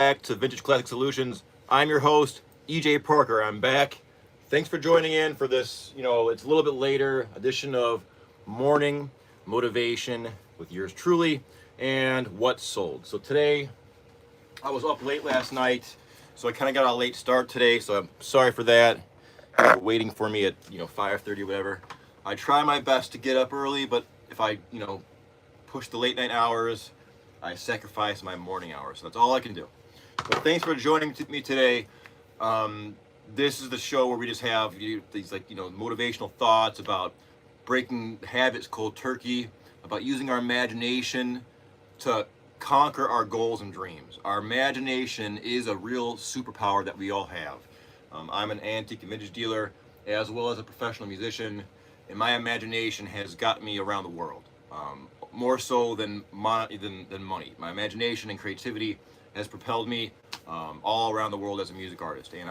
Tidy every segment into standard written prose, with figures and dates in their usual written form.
back to Vintage Classic Solutions. I'm your host, EJ Parker. I'm back. Thanks for joining in for this, it's a little bit later edition of Morning Motivation with yours truly and What Sold. So today, I was up late last night, so I kind of got a late start today, so I'm sorry for that. You're waiting for me at, 5:30 or whatever. I try my best to get up early, but if I, push the late night hours, I sacrifice my morning hours. So that's all I can do. But thanks for joining me today. This is the show where we just have these motivational thoughts about breaking habits cold turkey, about using our imagination to conquer our goals and dreams. Our imagination is a real superpower that we all have. I'm an antique and vintage dealer as well as a professional musician, and my imagination has got me around the world. More so than money. My imagination and creativity has propelled me all around the world as a music artist, and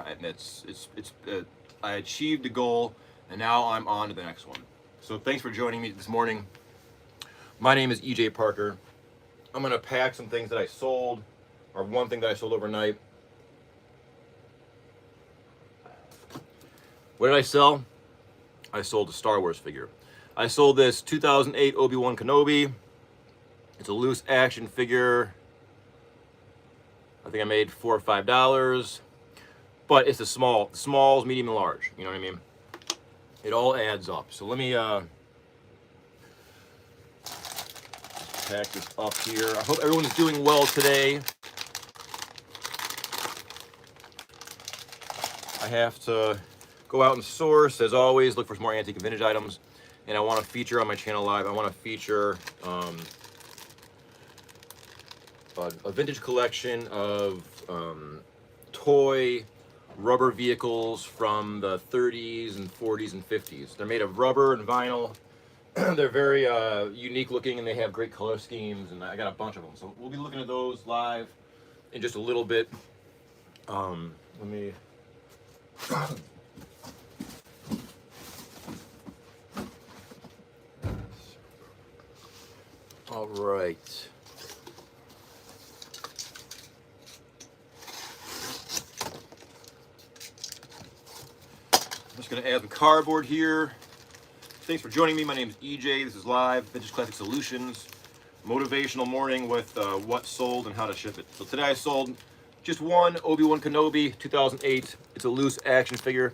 I achieved the goal, and now I'm on to the next one. So thanks for joining me this morning. My name is EJ Parker. I'm gonna pack some things that I sold, or one thing that I sold overnight. What did I sell? I sold a Star Wars figure. I sold this 2008 Obi-Wan Kenobi. It's a loose action figure. I think I made $4 or $5, but it's the smalls, medium, and large. You know what I mean? It all adds up. So let me pack this up here. I hope everyone's doing well today. I have to go out and source, as always, look for some more antique and vintage items. And I want to feature on my channel live. I want to feature a vintage collection of toy rubber vehicles from the 30s and 40s and 50s. They're made of rubber and vinyl. They're very unique looking, and they have great color schemes, and I got a bunch of them. So we'll be looking at those live in just a little bit. Let me... All right. I'm just going to add some cardboard here. Thanks for joining me. My name is EJ. This is live Vintage Classic Solutions. Motivational morning with what sold and how to ship it. So today I sold just one Obi-Wan Kenobi 2008. It's a loose action figure.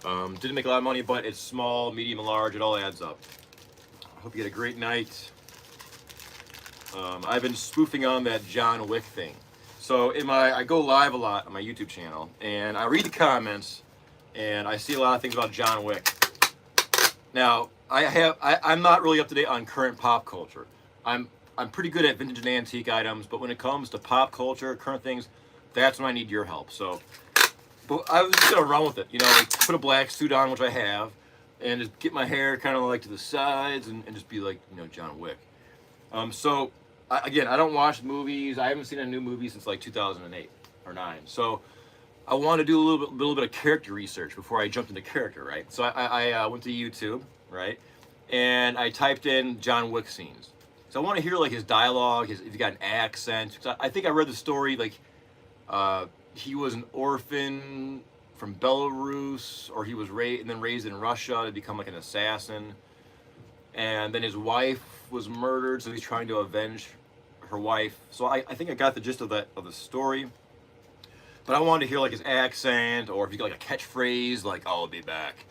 Didn't make a lot of money, but it's small, medium, and large. It all adds up. I hope you had a great night. I've been spoofing on that John Wick thing. So I go live a lot on my YouTube channel, and I read the comments, and I see a lot of things about John Wick. Now, I'm not really up to date on current pop culture. I'm pretty good at vintage and antique items, but when it comes to pop culture, current things, that's when I need your help. So, but I was just gonna run with it, put a black suit on, which I have, and just get my hair kind of like to the sides, and just be like, John Wick. So, I don't watch movies. I haven't seen a new movie since like 2008 or 9. So, I want to do a little bit of character research before I jumped into character, right? So I went to YouTube, right, and I typed in John Wick scenes. So I want to hear like his dialogue, if he got an accent. I think I read the story like he was an orphan from Belarus, or he was raised in Russia to become like an assassin, and then his wife was murdered, so he's trying to avenge her wife. So I think I got the gist of the story. But I wanted to hear like his accent, or if he got like a catchphrase like "I'll be back,"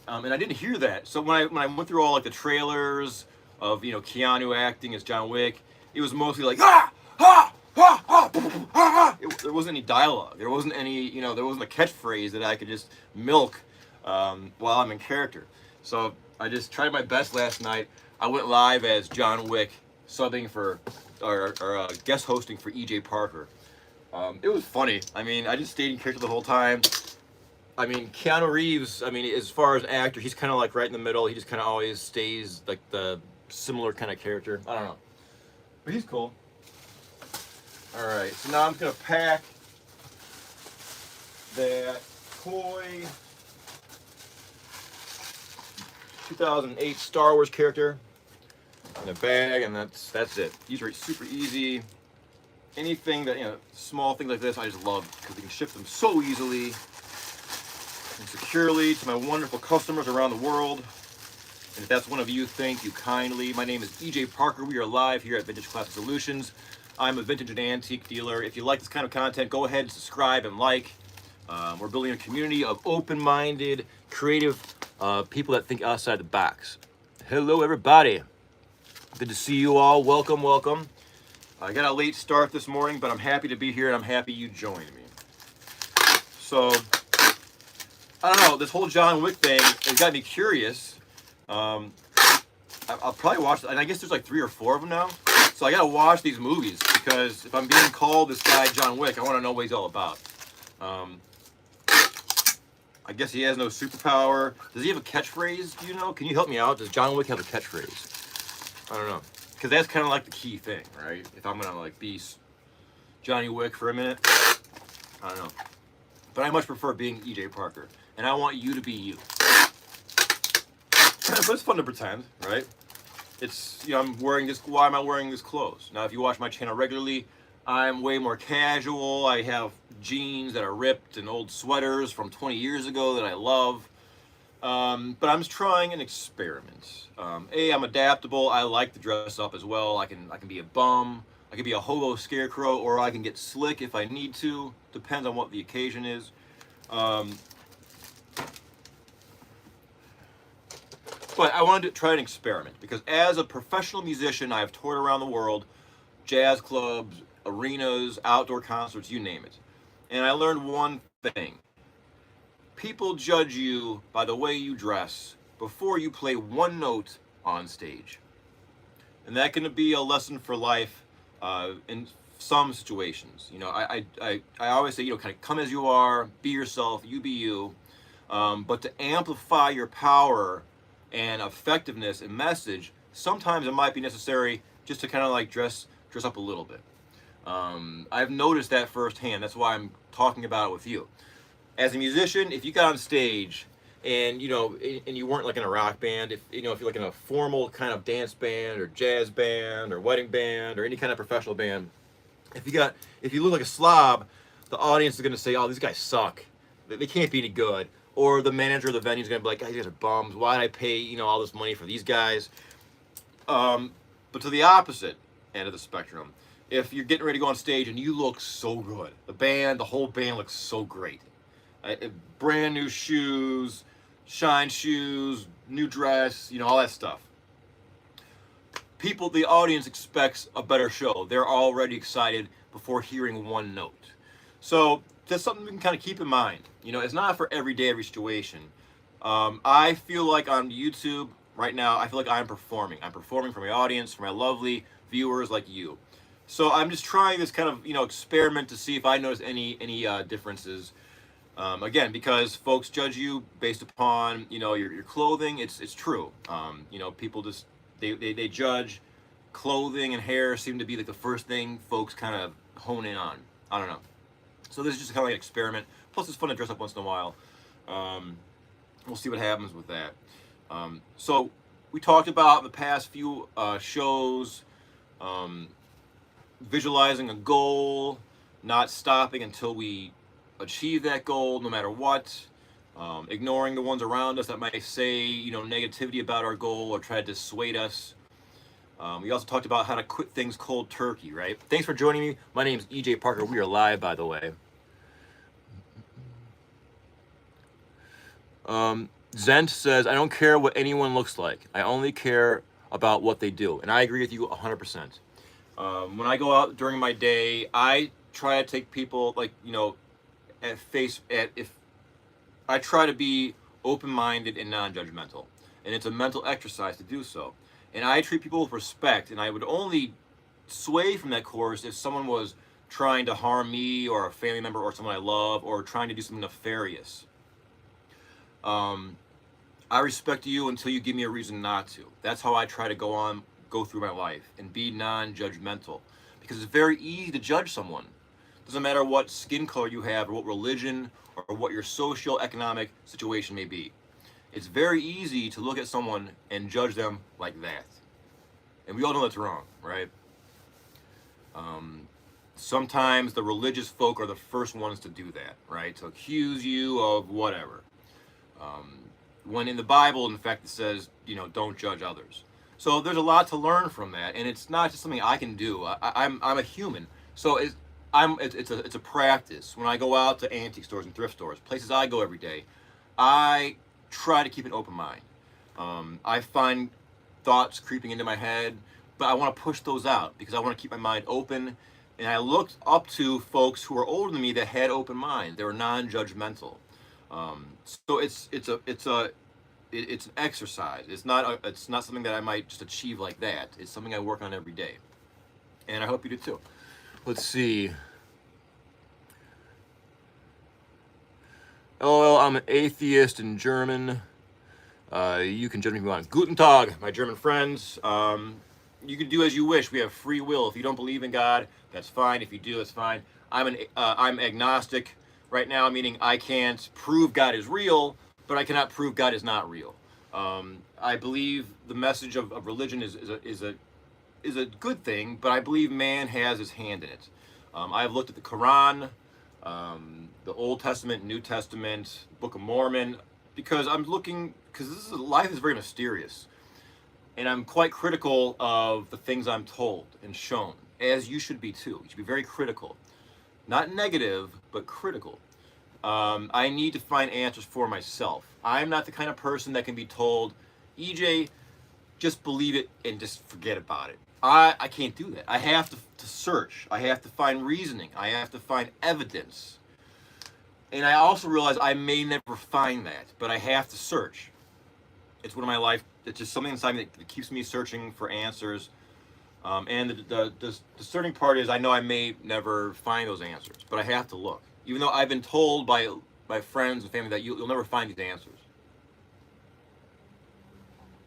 and I didn't hear that. So when I went through all like the trailers of Keanu acting as John Wick, it was mostly like ah ah ah ah ah ah. There wasn't any dialogue. There wasn't any there wasn't a catchphrase that I could just milk while I'm in character. So I just tried my best last night. I went live as John Wick, subbing for or guest hosting for EJ Parker. It was funny. I mean, I just stayed in character the whole time. I mean, Keanu Reeves, as far as actor, he's kind of like right in the middle. He just kind of always stays like the similar kind of character. I don't know. But he's cool. All right, so now I'm going to pack that toy 2008 Star Wars character in a bag, and that's it. These are super easy. anything that, small things like this, I just love because we can ship them so easily and securely to my wonderful customers around the world. And if that's one of you, thank you kindly. My name is EJ Parker. We are live here at Vintage Classic Solutions. I'm a vintage and antique dealer. If you like this kind of content, go ahead and subscribe and like. We're building a community of open-minded, creative people that think outside the box. Hello, everybody. Good to see you all. Welcome, welcome. I got a late start this morning, but I'm happy to be here, and I'm happy you joined me. So, I don't know, this whole John Wick thing has got me curious. I'll probably watch, and I guess there's like 3 or 4 of them now. So I gotta watch these movies, because if I'm being called this guy John Wick, I want to know what he's all about. I guess he has no superpower. Does he have a catchphrase? Do you know? Can you help me out? Does John Wick have a catchphrase? I don't know. Because that's kind of like the key thing, right? If I'm going to like be Johnny Wick for a minute. I don't know. But I much prefer being EJ Parker. And I want you to be you. But it's fun to pretend, right? It's, I'm wearing this, why am I wearing this clothes? Now, if you watch my channel regularly, I'm way more casual. I have jeans that are ripped and old sweaters from 20 years ago that I love. But I'm just trying an experiment. I'm adaptable. I like to dress up as well. I can be a bum. I can be a hobo scarecrow, or I can get slick if I need to. Depends on what the occasion is. But I wanted to try an experiment because as a professional musician, I've toured around the world, jazz clubs, arenas, outdoor concerts, you name it. And I learned one thing. People judge you by the way you dress before you play one note on stage. And that can be a lesson for life in some situations. I always say, kind of come as you are, be yourself, you be you. But to amplify your power and effectiveness and message, sometimes it might be necessary just to kind of like dress up a little bit. I've noticed that firsthand. That's why I'm talking about it with you. As a musician, if you got on stage and and you weren't like in a rock band, if you're like in a formal kind of dance band or jazz band or wedding band or any kind of professional band, if you look like a slob, the audience is going to say, "Oh, these guys suck. They can't be any good." Or the manager of the venue is going to be like, "Guys, you guys are bums. Why did I pay all this money for these guys?" But to the opposite end of the spectrum, if you're getting ready to go on stage and you look so good, the whole band looks so great. Brand new shoes, shine shoes, new dress, all that stuff. The audience expects a better show. They're already excited before hearing one note. So that's something we can kind of keep in mind. It's not for every day, every situation. I feel like on YouTube right now, I feel like I'm performing. I'm performing for my audience, for my lovely viewers like you. So I'm just trying this kind of, experiment to see if I notice any differences. Again, because folks judge you based upon, your clothing. It's true. People just, they judge. Clothing and hair seem to be like the first thing folks kind of hone in on. I don't know. So this is just kind of like an experiment. Plus it's fun to dress up once in a while. We'll see what happens with that. So we talked about in the past few shows, visualizing a goal, not stopping until we achieve that goal no matter what, ignoring the ones around us that might say negativity about our goal or try to dissuade us. We also talked about how to quit things cold turkey, right? Thanks for joining me. My name is EJ Parker. We are live, by the way. Zent says, I don't care what anyone looks like. I only care about what they do. And I agree with you 100%. When I go out during my day, I try to take people I try to be open-minded and non-judgmental. And it's a mental exercise to do so. And I treat people with respect, and I would only sway from that course if someone was trying to harm me or a family member or someone I love or trying to do something nefarious. I respect you until you give me a reason not to. That's how I try to go through my life and be non-judgmental. Because it's very easy to judge someone. Doesn't matter what skin color you have or what religion or what your socio-economic situation may be. It's very easy to look at someone and judge them like that. And we all know that's wrong, right? sometimes the religious folk are the first ones to do that, right? To accuse you of whatever. Um, when in the Bible, in fact, it says, don't judge others. So there's a lot to learn from that, and it's not just something I can do. I'm a human, so it's a practice. When I go out to antique stores and thrift stores, places I go every day, I try to keep an open mind. I find thoughts creeping into my head, but I want to push those out because I want to keep my mind open. And I looked up to folks who were older than me that had open minds. They were non-judgmental. So it's an exercise. It's not something that I might just achieve like that. It's something I work on every day, and I hope you do too. Let's see. Oh, I'm an atheist in German. You can judge me if you want. Guten Tag, my German friends. You can do as you wish. We have free will. If you don't believe in God, that's fine. If you do, that's fine. I'm agnostic right now, meaning I can't prove God is real, but I cannot prove God is not real. I believe the message of religion is a good thing, but I believe man has his hand in it. I've looked at the Quran, the Old Testament, New Testament, Book of Mormon, because life is very mysterious, and I'm quite critical of the things I'm told and shown, as you should be too. You should be very critical, not negative, but critical. I need to find answers for myself. I'm not the kind of person that can be told, EJ, just believe it and just forget about it. I can't do that. I have to search. I have to find reasoning. I have to find evidence. And I also realize I may never find that, but I have to search. It's one of my life. It's just something inside me that keeps me searching for answers. And the discerning part is I know I may never find those answers, but I have to look. Even though I've been told by friends and family that you'll never find these answers.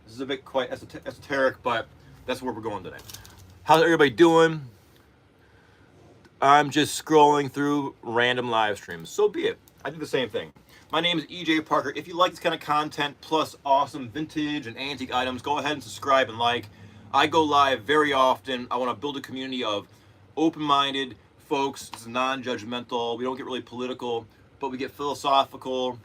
This is a bit quite esoteric, but that's where we're going today. How's everybody doing? I'm just scrolling through random live streams. So be it. I do the same thing. My name is EJ Parker. If you like this kind of content plus awesome vintage and antique items, go ahead and subscribe and like. I go live very often. I want to build a community of open-minded folks. It's non-judgmental. We don't get really political, but we get philosophical.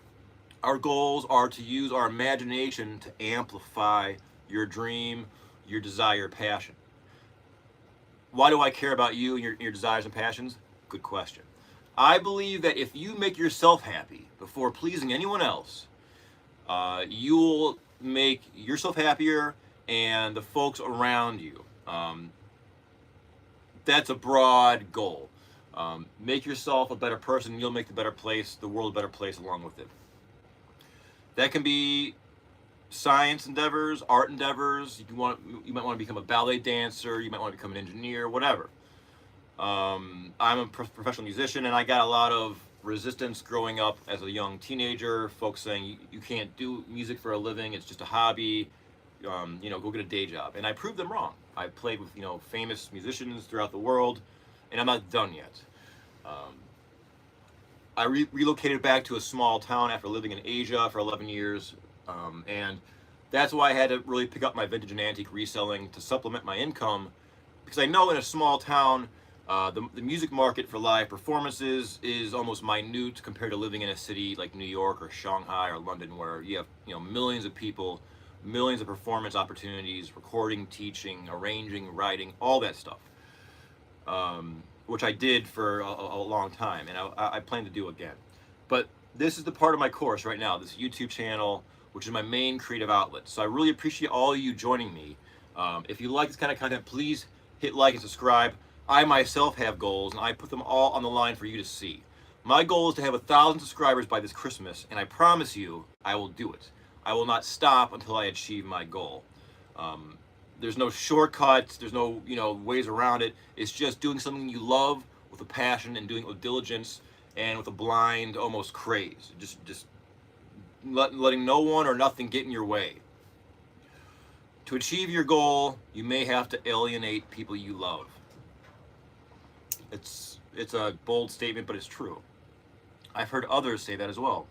Our goals are to use our imagination to amplify your dream, your desire, your passion. Why do I care about you and your desires and passions? Good question. I believe that if you make yourself happy before pleasing anyone else, you'll make yourself happier and the folks around you. That's a broad goal. Make yourself a better person, you'll make the world a better place along with it. That can be science endeavors, art endeavors. You might want to become a ballet dancer. You might want to become an engineer, whatever. I'm a professional musician, and I got a lot of resistance growing up as a young teenager. Folks saying you can't do music for a living; it's just a hobby. Go get a day job. And I proved them wrong. I played with famous musicians throughout the world, and I'm not done yet. I relocated back to a small town after living in Asia for 11 years. And that's why I had to really pick up my vintage and antique reselling to supplement my income, because I know in a small town, the music market for live performances is almost minute compared to living in a city like New York or Shanghai or London, where you have millions of people, millions of performance opportunities, recording, teaching, arranging, writing, all that stuff, which I did for a long time, and I plan to do again. But this is the part of my course right now, this YouTube channel, which is my main creative outlet. So I really appreciate all of you joining me. If you like this kind of content, please hit like and subscribe. I myself have goals, and I put them all on the line for you to see. My goal is to have 1,000 subscribers by this Christmas, and I promise you, I will do it. I will not stop until I achieve my goal. There's no shortcuts. There's no ways around it. It's just doing something you love with a passion and doing it with diligence and with a blind, almost craze. Just letting no one or nothing get in your way. To achieve your goal, you may have to alienate people you love. It's a bold statement, but it's true. I've heard others say that as well.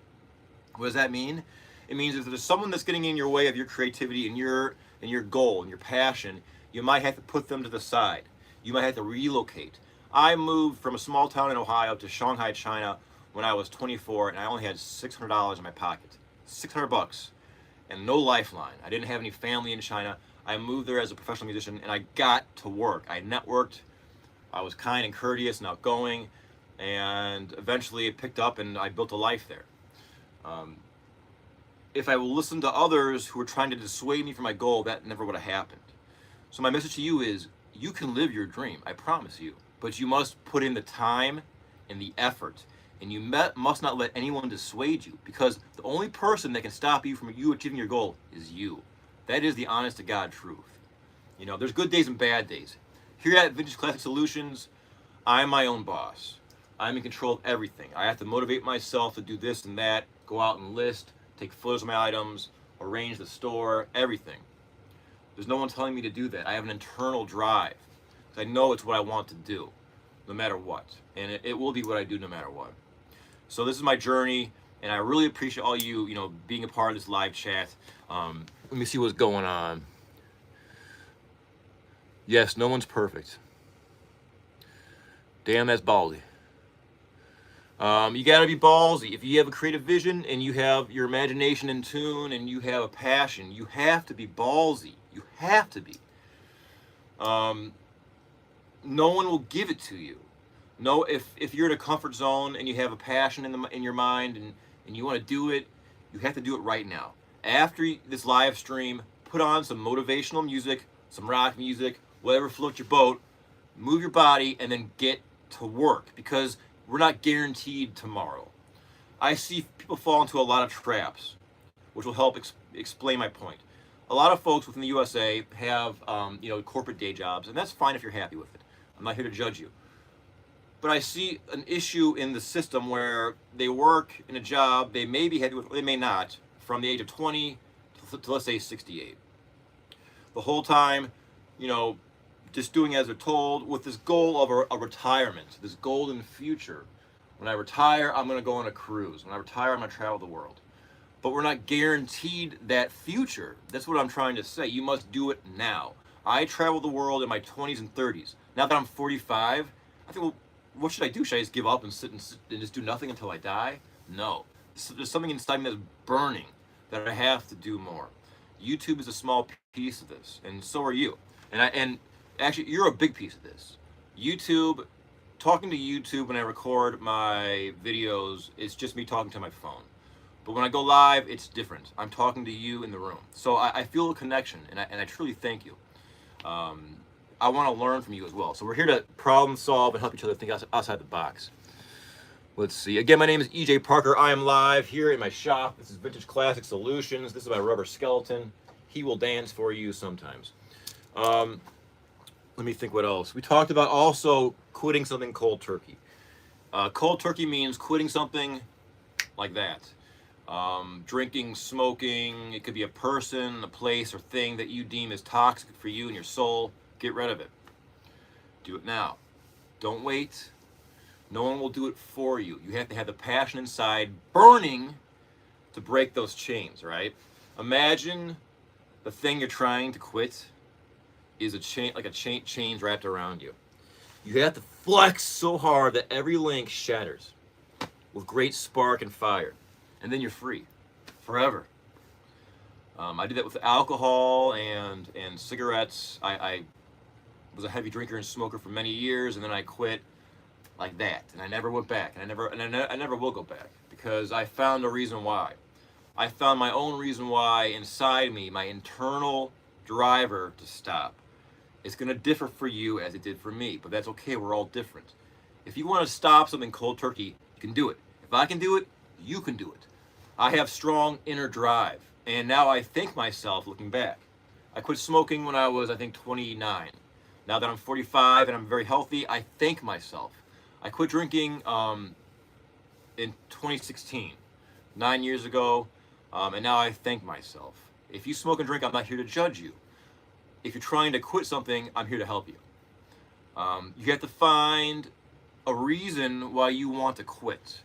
What does that mean? It means if there's someone that's getting in your way of your creativity and your goal and your passion, you might have to put them to the side. You might have to relocate. I moved from a small town in Ohio to Shanghai, China when I was 24, and I only had $600 in my pocket. 600 bucks and no lifeline. I didn't have any family in China. I moved there as a professional musician, and I got to work. I networked. I was kind and courteous and outgoing, and eventually it picked up, and I built a life there. Um, if I will listen to others who were trying to dissuade me from my goal, that never would have happened. So my message to you is, you can live your dream, I promise you, but you must put in the time and the effort, and you must not let anyone dissuade you, because the only person that can stop you from you achieving your goal is you. That is the honest to God truth. You know, there's good days and bad days. Here at Vintage Classic Solutions, I'm my own boss. I'm in control of everything. I have to motivate myself to do this and that, go out and list, take photos of my items, arrange the store, everything. There's no one telling me to do that. I have an internal drive, because I know it's what I want to do, no matter what. And it will be what I do no matter what. So this is my journey, and I really appreciate all you, being a part of this live chat. Let me see what's going on. Yes, no one's perfect. Damn, that's ballsy. You gotta be ballsy. If you have a creative vision and you have your imagination in tune and you have a passion, you have to be ballsy. You have to be. No one will give it to you. No, if you're in a comfort zone and you have a passion in your mind and you want to do it, you have to do it right now. After this live stream, put on some motivational music, some rock music, whatever floats your boat, move your body, and then get to work, because we're not guaranteed tomorrow. I see people fall into a lot of traps, which will help explain my point. A lot of folks within the USA have, corporate day jobs, and that's fine if you're happy with it. I'm not here to judge you. But I see an issue in the system where they work in a job they may be happy with, they may not, from the age of 20 to let's say 68. The whole time, just doing as they're told, with this goal of a retirement, this golden future. When I retire, I'm going to go on a cruise. When I retire, I'm going to travel the world. But we're not guaranteed that future. That's what I'm trying to say. You must do it now. I traveled the world in my 20s and 30s. Now that I'm 45, I think, well, what should I do? Should I just give up and sit and just do nothing until I die? No. There's something inside me that's burning that I have to do more. YouTube is a small piece of this, and so are you. And actually, you're a big piece of this. YouTube, talking to YouTube when I record my videos, it's just me talking to my phone. But when I go live, it's different. I'm talking to you in the room. So I feel a connection, and I truly thank you. I want to learn from you as well. So we're here to problem solve and help each other think outside the box. Let's see. Again, my name is EJ Parker. I am live here in my shop. This is Vintage Classic Solutions. This is my rubber skeleton. He will dance for you sometimes. Let me think what else. We talked about also quitting something cold turkey. Cold turkey means quitting something like that. Drinking, smoking, it could be a person, a place, or thing that you deem as toxic for you and your soul. Get rid of it. Do it now. Don't wait. No one will do it for you. You have to have the passion inside burning to break those chains, right? Imagine the thing you're trying to quit is a chain, like a chains wrapped around you. You have to flex so hard that every link shatters with great spark and fire, and then you're free forever. I did that with alcohol and cigarettes. I was a heavy drinker and smoker for many years, and then I quit like that, and I never went back, and I never will go back, because I found a reason why. I found my own reason why inside me, my internal driver to stop. It's going to differ for you as it did for me, but that's okay. We're all different. If you want to stop something cold turkey, you can do it. If I can do it, you can do it. I have strong inner drive, and now I thank myself looking back. I quit smoking when I was, I think, 29. Now that I'm 45 and I'm very healthy, I thank myself. I quit drinking in 2016, 9 years ago, and now I thank myself. If you smoke and drink, I'm not here to judge you. If you're trying to quit something, I'm here to help you. You have to find a reason why you want to quit.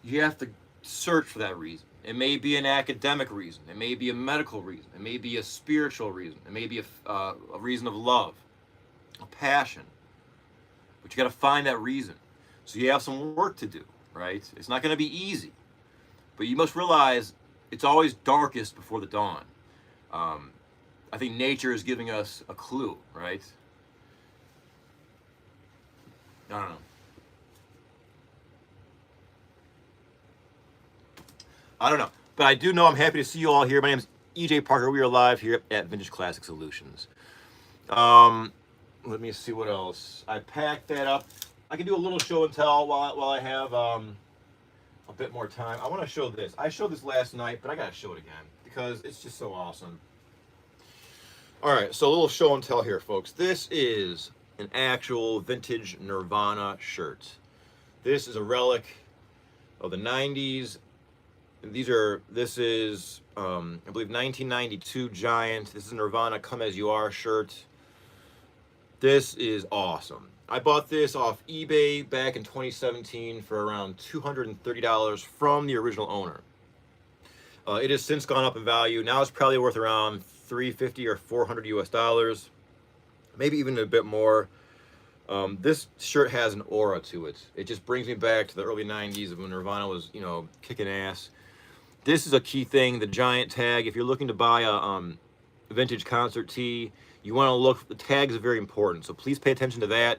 You have to search for that reason. It may be an academic reason. It may be a medical reason. It may be a spiritual reason. It may be a reason of love, a passion. but you got to find that reason. So you have some work to do, right? It's not going to be easy, but you must realize it's always darkest before the dawn. I think nature is giving us a clue, right? I don't know. I don't know. But I do know I'm happy to see you all here. My name is EJ Parker. We are live here at Vintage Classic Solutions. Let me see what else. I packed that up. I can do a little show and tell while I have a bit more time. I want to show this. I showed this last night, but I got to show it again because it's just so awesome. All right, so a little show and tell here, folks. This is an actual vintage Nirvana shirt. This is a relic of the 90s. This is, I believe, 1992 Giant. This is Nirvana Come As You Are shirt. This is awesome. I bought this off eBay back in 2017 for around $230 from the original owner. It has since gone up in value. Now it's probably worth around $350 or $400 US, maybe even a bit more. This shirt has an aura to it. It just brings me back to the early 90s when Nirvana was, kicking ass. This is a key thing, the Giant tag. If you're looking to buy a vintage concert tee, you want to look, the tags are very important. So please pay attention to that.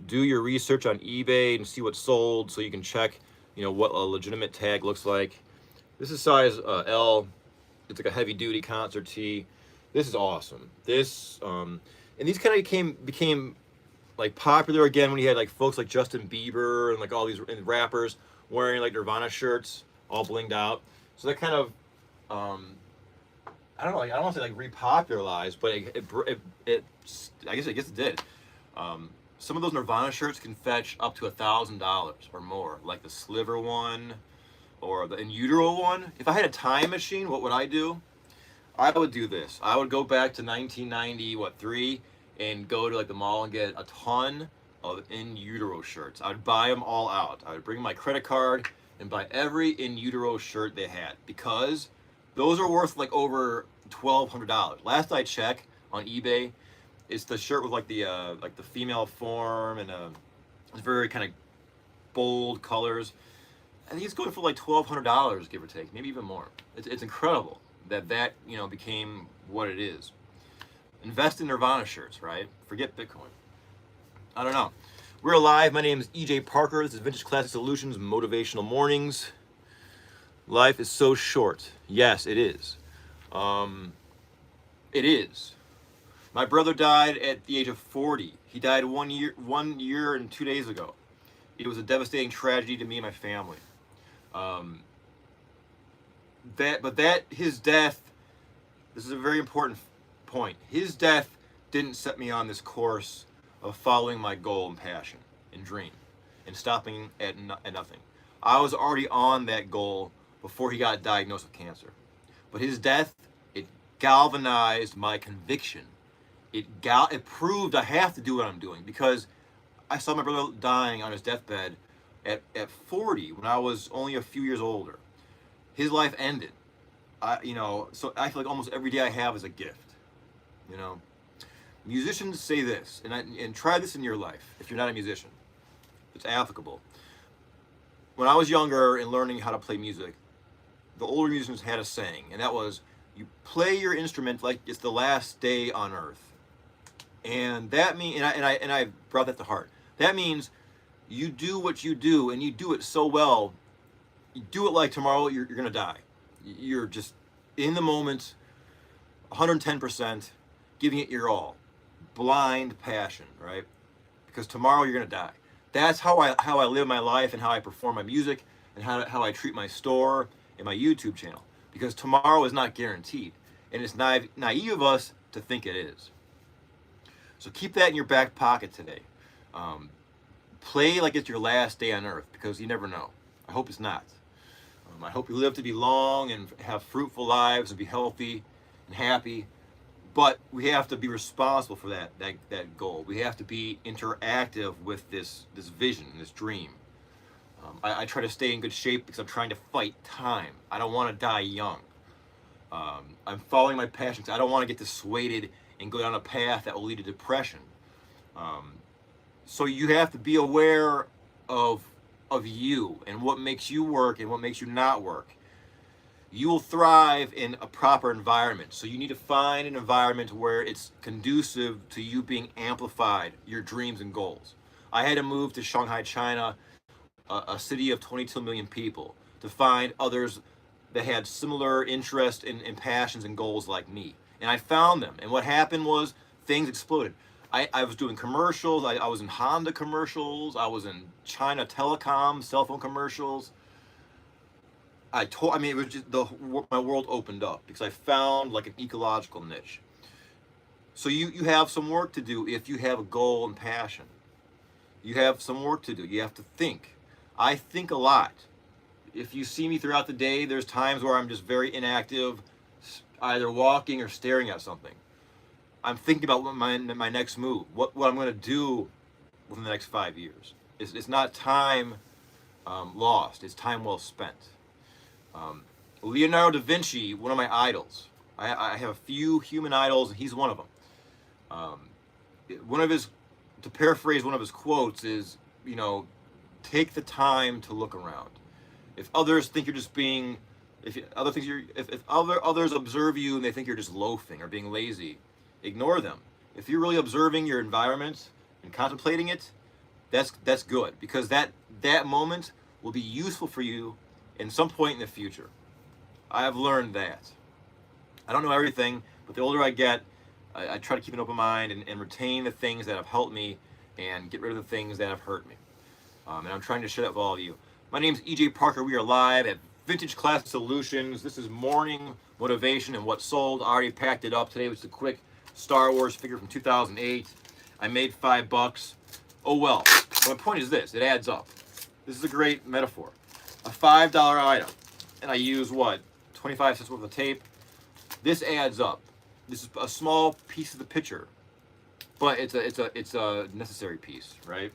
Do your research on eBay and see what's sold so you can check, what a legitimate tag looks like. This is size L. It's like a heavy duty concert tee. This is awesome. This, and these kind of became like popular again when you had like folks like Justin Bieber and like all these rappers wearing like Nirvana shirts, all blinged out. So that kind of, I don't know, I don't want to say like repopularized, but I guess it did. Some of those Nirvana shirts can fetch up to $1,000 or more, like the Sliver one or the In Utero one. If I had a time machine, what would I do? I would do this. I would go back to 1993 and go to like the mall and get a ton of In Utero shirts. I would buy them all out. I would bring my credit card and buy every In Utero shirt they had because those are worth like over $1,200. Last I checked on eBay, it's the shirt with like the female form and it's very kind of bold colors. I think it's going for like $1,200, give or take, maybe even more. It's incredible that became what it is. Invest in Nirvana shirts, right? Forget Bitcoin. I don't know. We're live. My name is EJ Parker. This is Vintage Classic Solutions Motivational Mornings. Life is so short. Yes, it is. It is. My brother died at the age of 40. He died 1 year and 2 days ago. It was a devastating tragedy to me and my family. His death, this is a very important point. His death didn't set me on this course of following my goal and passion and dream and stopping at nothing. I was already on that goal before he got diagnosed with cancer. But his death, it galvanized my conviction. It proved I have to do what I'm doing because I saw my brother dying on his deathbed at 40 when I was only a few years older. His life ended. So I feel like almost every day I have is a gift. Musicians say this, and try this in your life if you're not a musician. It's applicable. When I was younger and learning how to play music, the older musicians had a saying, and that was, you play your instrument like it's the last day on earth. And that means, and I brought that to heart. That means you do what you do, and you do it so well. You do it like tomorrow you're gonna die. You're just in the moment, 110%, giving it your all, blind passion, right? Because tomorrow you're gonna die. That's how I live my life and how I perform my music and how I treat my store and my YouTube channel. Because tomorrow is not guaranteed, and it's naive of us to think it is. So keep that in your back pocket today. Play like it's your last day on earth because you never know. I hope it's not. I hope you live to be long and have fruitful lives and be healthy and happy. But we have to be responsible for that goal. We have to be interactive with this vision, this dream. I try to stay in good shape because I'm trying to fight time. I don't want to die young. I'm following my passions. I don't want to get dissuaded and go down a path that will lead to depression. So you have to be aware of you and what makes you work and what makes you not work. You will thrive in a proper environment. So you need to find an environment where it's conducive to you being amplified, your dreams and goals. I had to move to Shanghai, China, a city of 22 million people, to find others that had similar interest and passions and goals like me. And I found them. And what happened was things exploded. I was doing commercials. I was in Honda commercials. I was in China Telecom, cell phone commercials. I mean, it was just my world opened up because I found like an ecological niche. So you have some work to do if you have a goal and passion. You have some work to do. You have to think. I think a lot. If you see me throughout the day, there's times where I'm just very inactive, either walking or staring at something. I'm thinking about what my next move, what I'm going to do within the next 5 years. It's not time lost. It's time well spent. Leonardo da Vinci, one of my idols. I have a few human idols, and he's one of them. One of his, to paraphrase one of his quotes, is, take the time to look around. If others think you're just being, if others observe you and they think you're just loafing or being lazy, ignore them. If you're really observing your environment and contemplating it, that's good, because that moment will be useful for you in some point in the future. I have learned that. I don't know everything, but the older I get, I try to keep an open mind and retain the things that have helped me and get rid of the things that have hurt me. And I'm trying to share that with all of you. My name is EJ Parker. We are live at Vintage Classic Solutions. This is morning motivation and what sold. I already packed it up. Today was a quick Star Wars figure from 2008. I made $5. Oh well. My point is this: it adds up. This is a great metaphor. A $5 item, and I use what, 25 cents worth of tape. This adds up. This is a small piece of the picture, but it's a necessary piece, right?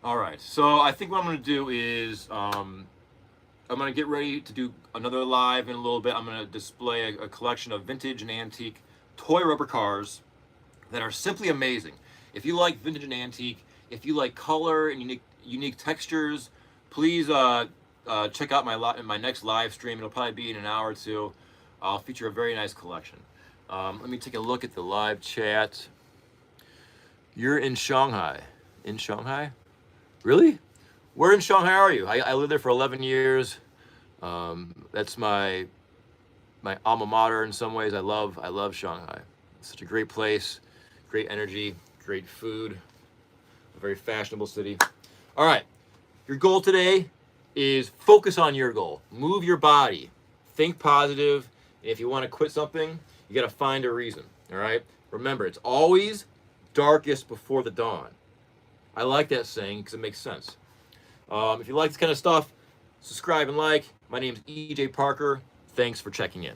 All right, so I think what I'm going to do is I'm going to get ready to do another live in a little bit. I'm going to display a collection of vintage and antique toy rubber cars that are simply amazing. If you like vintage and antique, if you like color and unique textures, please check out my next live stream. It'll probably be in an hour or two. I'll feature a very nice collection. Let me take a look at the live chat. You're in Shanghai. In Shanghai? Really? Where in Shanghai are you? I lived there for 11 years. That's my alma mater in some ways. I love Shanghai. It's such a great place, great energy, great food, a very fashionable city. All right, your goal today is focus on your goal. Move your body. Think positive. And if you want to quit something, you got to find a reason. All right? Remember, it's always darkest before the dawn. I like that saying because it makes sense. If you like this kind of stuff, subscribe and like. My name is EJ Parker. Thanks for checking in.